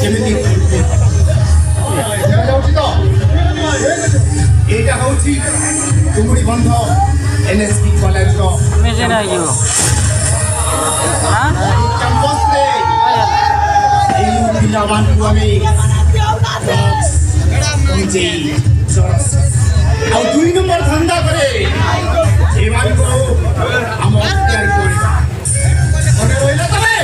କେମିତି ଯାଉଛି ତ ଏଇଟା ହଉଛି ତୁମୁଡ଼ି ବନ୍ଧ NSP କଲେଜର କ୍ୟାମ୍ପସରେ ଏଇ ପିଲାମାନଙ୍କୁ ଆମେ ଆଉ 2 ନମ୍ବର ଧନ୍ଦା କରେ ଏମାନଙ୍କୁ ଆମ ତିଆରି କରିବା ମନେ ରହିଲା ତମେ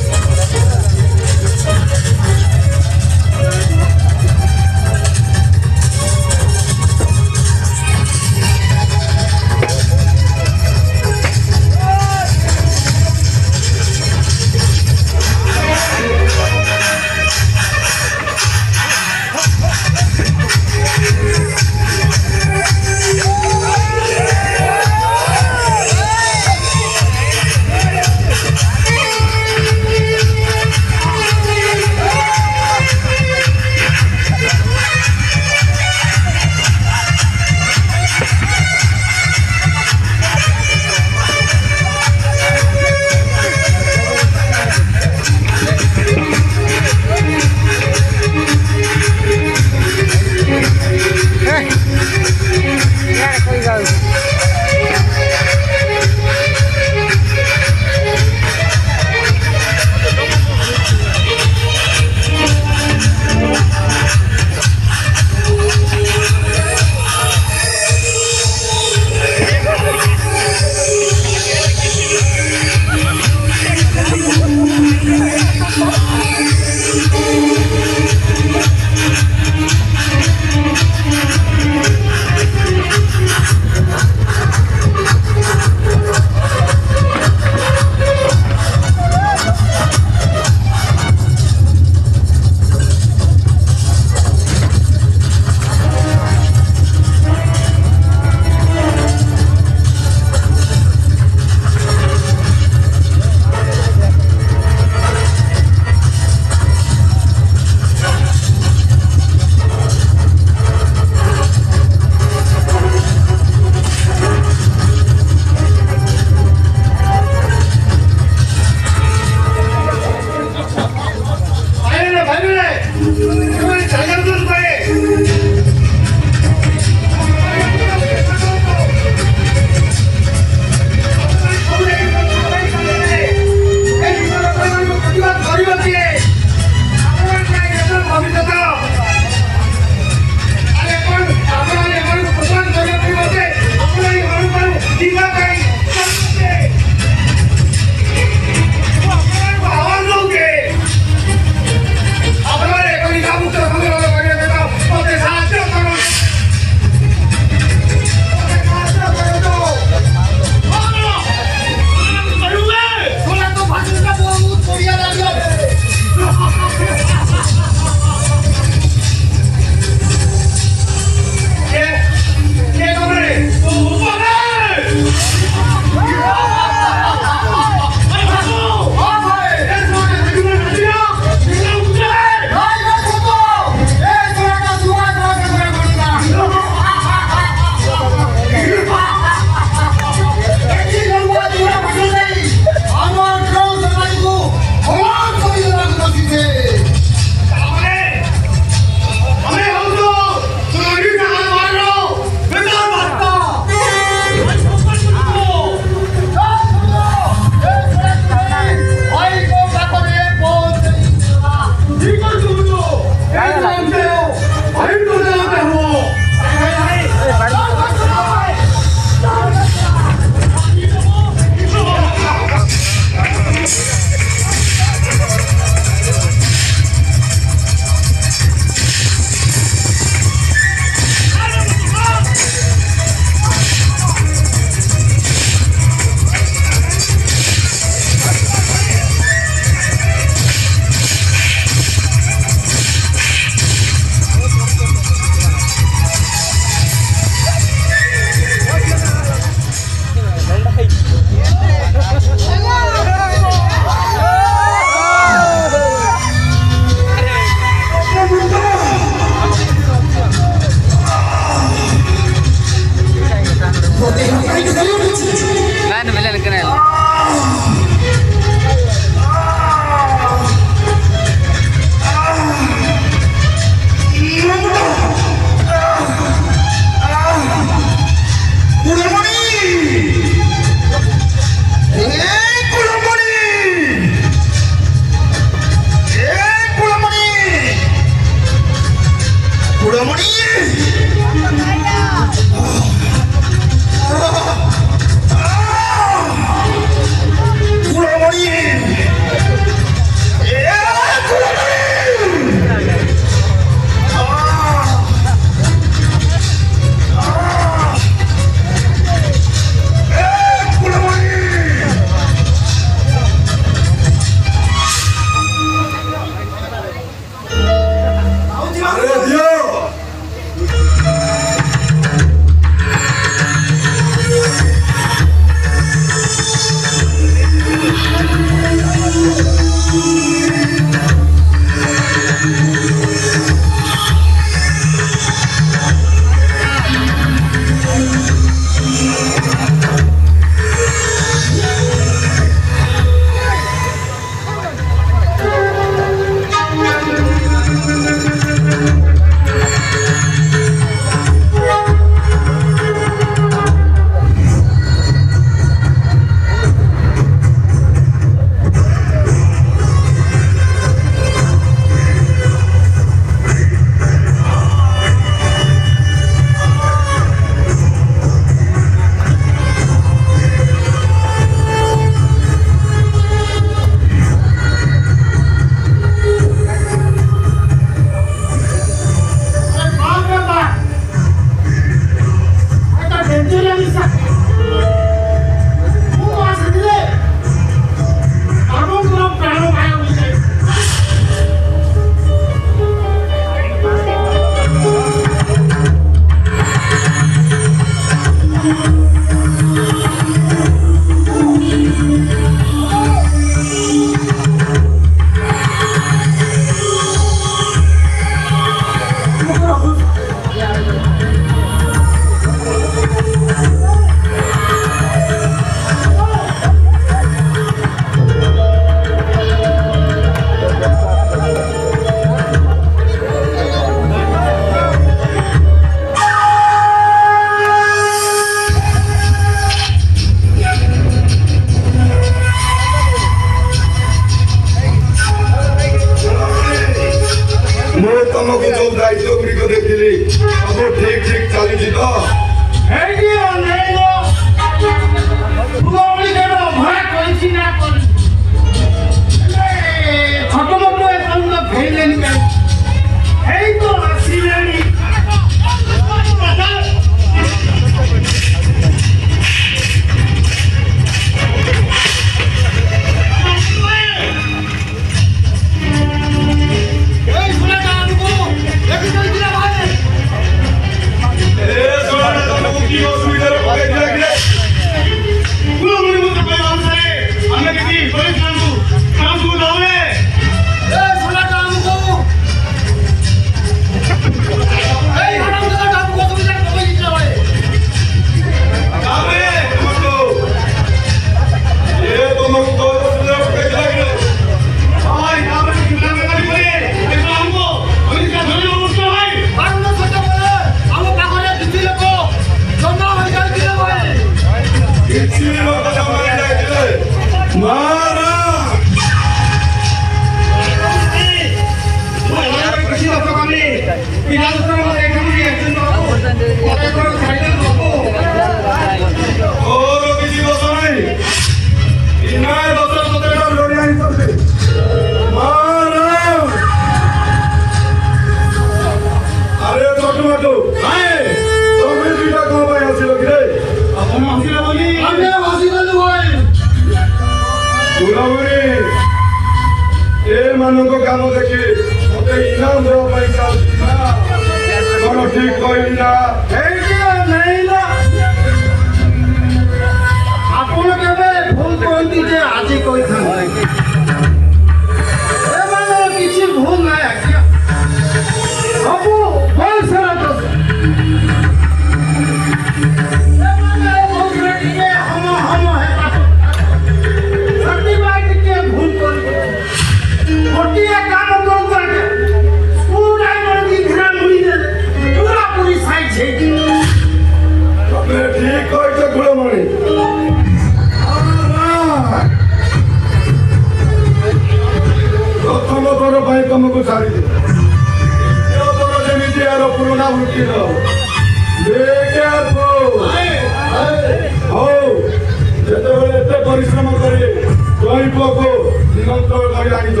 କରି ଜାଣିଛ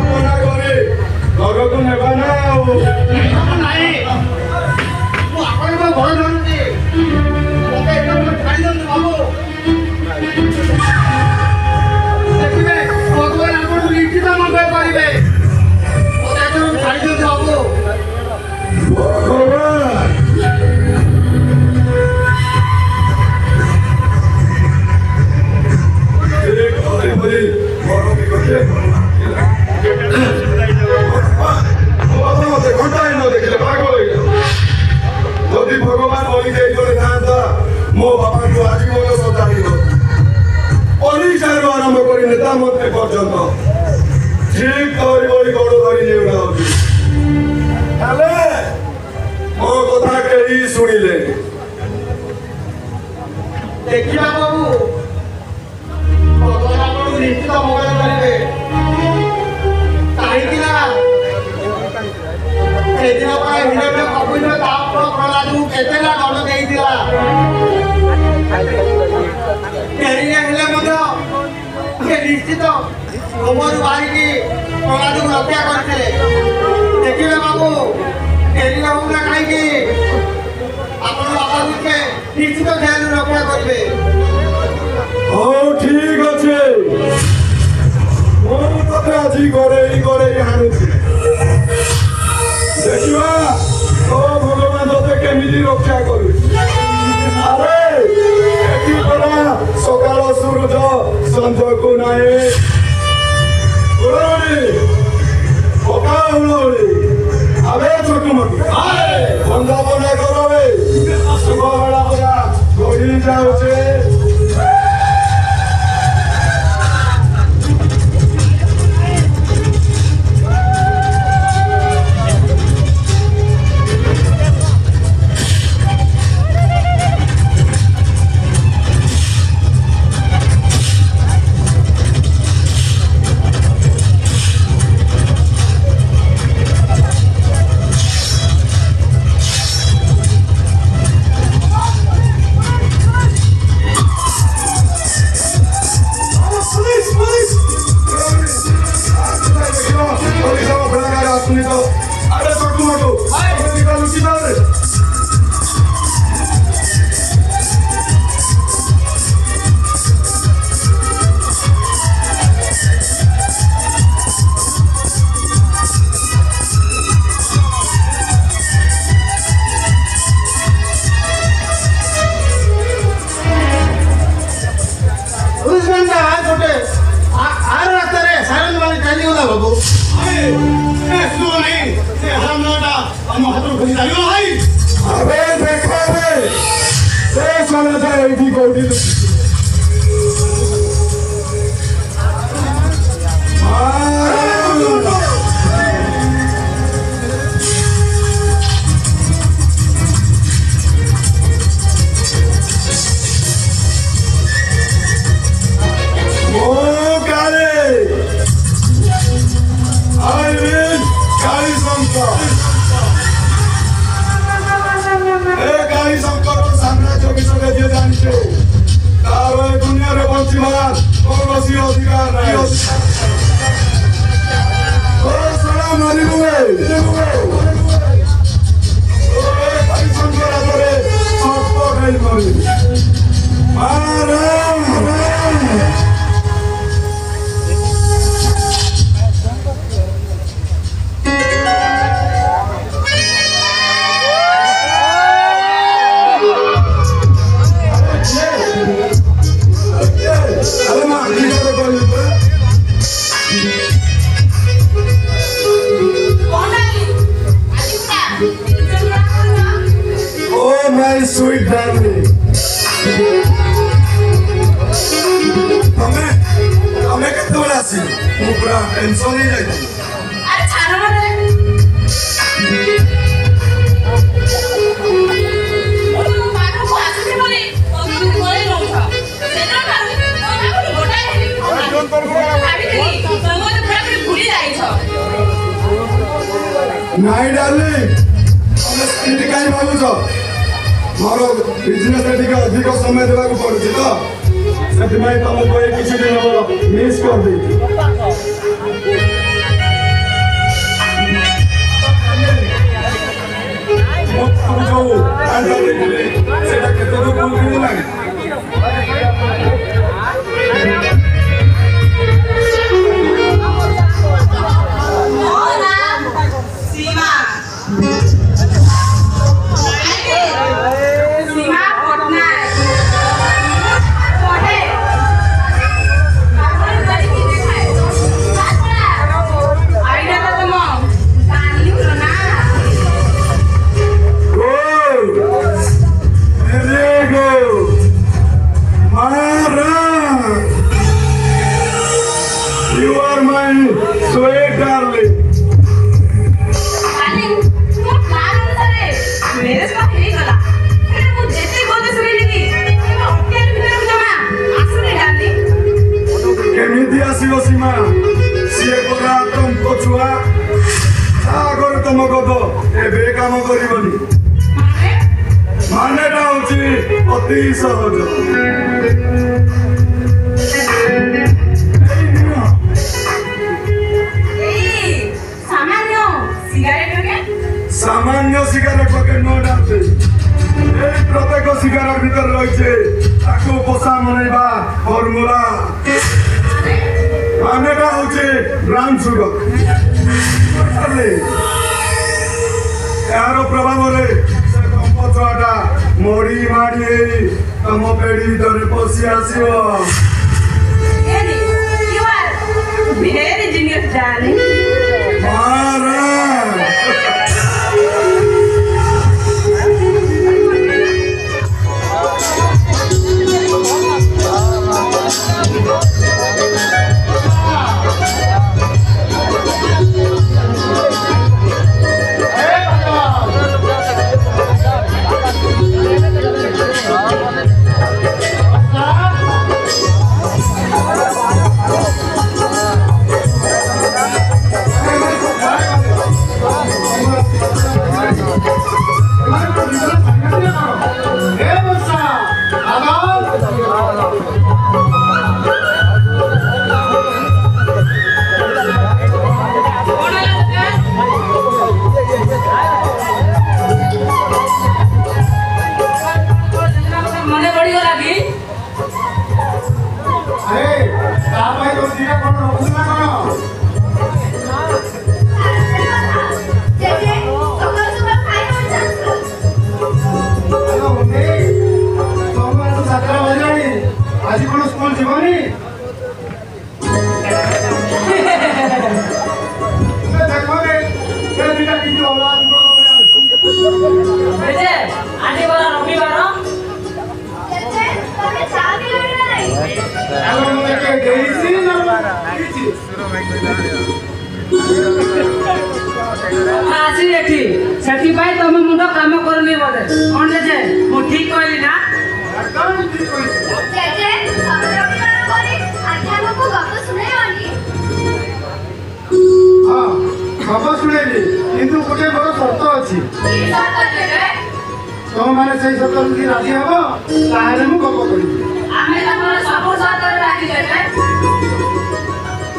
ମନା କରି ଘରକୁ ନେବା ନା ଆଉ ନାହିଁ ମୁଁ ଆପଣଙ୍କ ଘର ଧରୁଛି ମୋତେ ଏଇଟା ଛାଡ଼ି ଦିଅନ୍ତୁ ବାବୁ ଦେଖିବେ ଭଗବାନ ଆପଣଙ୍କୁ ନିଶ୍ଚିତ ମଙ୍ଗଳ କରିବେ ମୋତେ ଏଇଟା ଛାଡ଼ି ଦିଅନ୍ତୁ ବାବୁ ଭଗବାନ ମତେ ଘଣ୍ଟାଏ ନ ଦେଖିଲେ ପାଗଳ ହେଇଗଲା ଯଦି ଭଗବାନ ବଳି ଦେଇଥିଲେ ଥାନ୍ତା ମୋ ବାପାଙ୍କୁ ଆଜୀବନ ସଜାଡ଼ିବ ପରୀକ୍ଷାରୁ ଆରମ୍ଭ କରି ନେତା ମନ୍ତ୍ରୀ ପର୍ଯ୍ୟନ୍ତ ଠିକ ଧରି ବଳି ଗୋଡ଼ ଧରି ନେଉଟା ହଉଛି ହେଲେ ମୋ କଥା କେହି ଶୁଣିଲେ ଦେଖିବା ବାବୁ ଭଗବାନ ଆପଣଙ୍କୁ ନିଶ୍ଚିତ ମଙ୍ଗଳ କରିବେ କାହିଁକି ନା ସେଦିନ ପାଇଁ ହିରଣ୍ୟ କପୁର ତା ପ୍ରହ୍ଲାଦକୁ କେତେଟା ଦଣ୍ଡ ଦେଇଥିଲା ଡେରିରେ ହେଲେ ମଧ୍ୟ ସେ ନିଶ୍ଚିତ ଗୋବରୁ ବାହାରିକି ପ୍ରହ୍ଲାଦକୁ ରକ୍ଷା କରିଥିଲେ ଦେଖିବେ ବାବୁ ଡେରିରେ ହଉ ନା କାହିଁକି ଆପଣ ବାପାକୁ ସେ ନିଶ୍ଚିତ ଧ୍ୟାନ ରକ୍ଷା କରିବେ ହଉ ଠିକ ଅଛି ମୁଁ ତତେ ଆଜି ଗଡ଼େଇ ହାଣୁଛି ଦେଖିବା ତୋ ଭଗବାନ ତତେ କେମିତି ରକ୍ଷା କରୁଛି ଆରେ ଏଠି ପରା ସକାଳ ସୂର୍ଯ୍ୟ ସଞ୍ଜକୁ ନାହିଁ ପକା ହୁଳହୁଳି ଆବେ ଛୋଟମୋଟୁ ବନ୍ଦାପନା କରବେ ଶୁଭ ବେଳା ପରା ଗଡ଼ି ଯାଉଛେ sweet darling. तमे केतेबेले आसी मु पूरा टेंशन ही जाई अरे छानो मरे ओ मानो को आसी बोले तू बोले रहू सेना मारू तो गोटा हेली भाभी दी तमो तो पूरा भूली जाई छ नाइ डार्लिंग तमे स्थिति काई भाबु छ मोर बिजनेस रे अधिक समय देबा को पड़ुछि तो ସେଥିପାଇଁ ତମକୁ ଏଇ କିଛି ଦିନ ମିସ୍ କରିଦେଇଛି बाबू जो आंटा देखले सेटा केते दूर बुलबुल लागे अति सहज सामान्य सिगारेट पकेट न डालते प्रत्येक सिगारेट भीतर रही पोषा मनइबा फर्मुला मानेटा हूँ ब्राउन सुगर यार प्रभाव छुआटा मोड़ी माड़ी तम पेड़ी भीतर पशि आसो तुम मुंड काम करनी बोले ठीक कहली ना गप शुणेली किंतु गोटे बड़ शर्त अच्छी तुम मैंने से शर्त राजी हम ताहले मु गप करी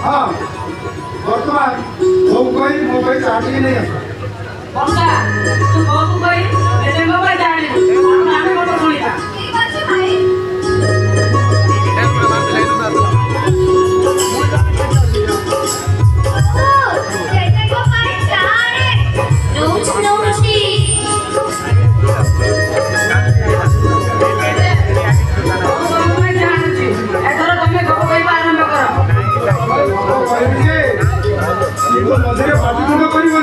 हाँ बर्तमान मो कही चाहती नहीं आस मझे पार्टी कर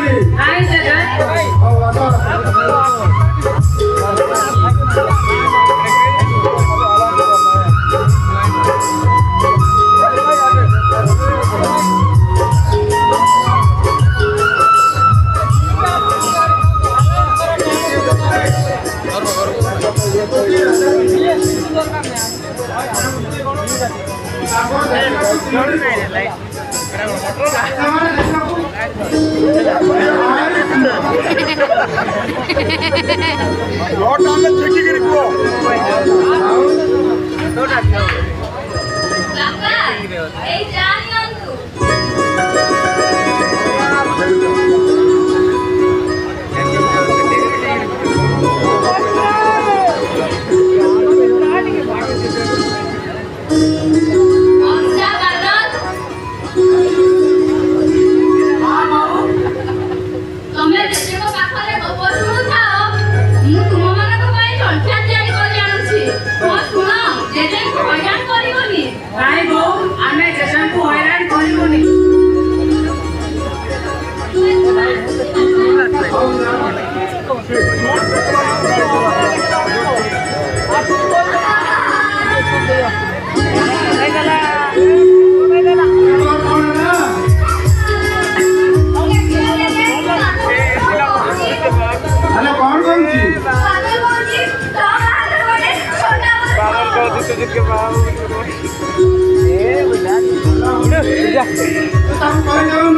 तब कह जाऊँ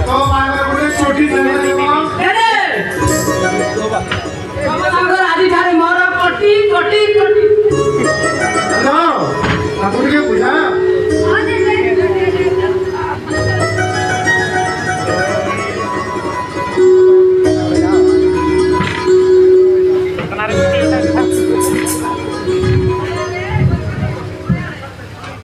तो मार गोटे छोटी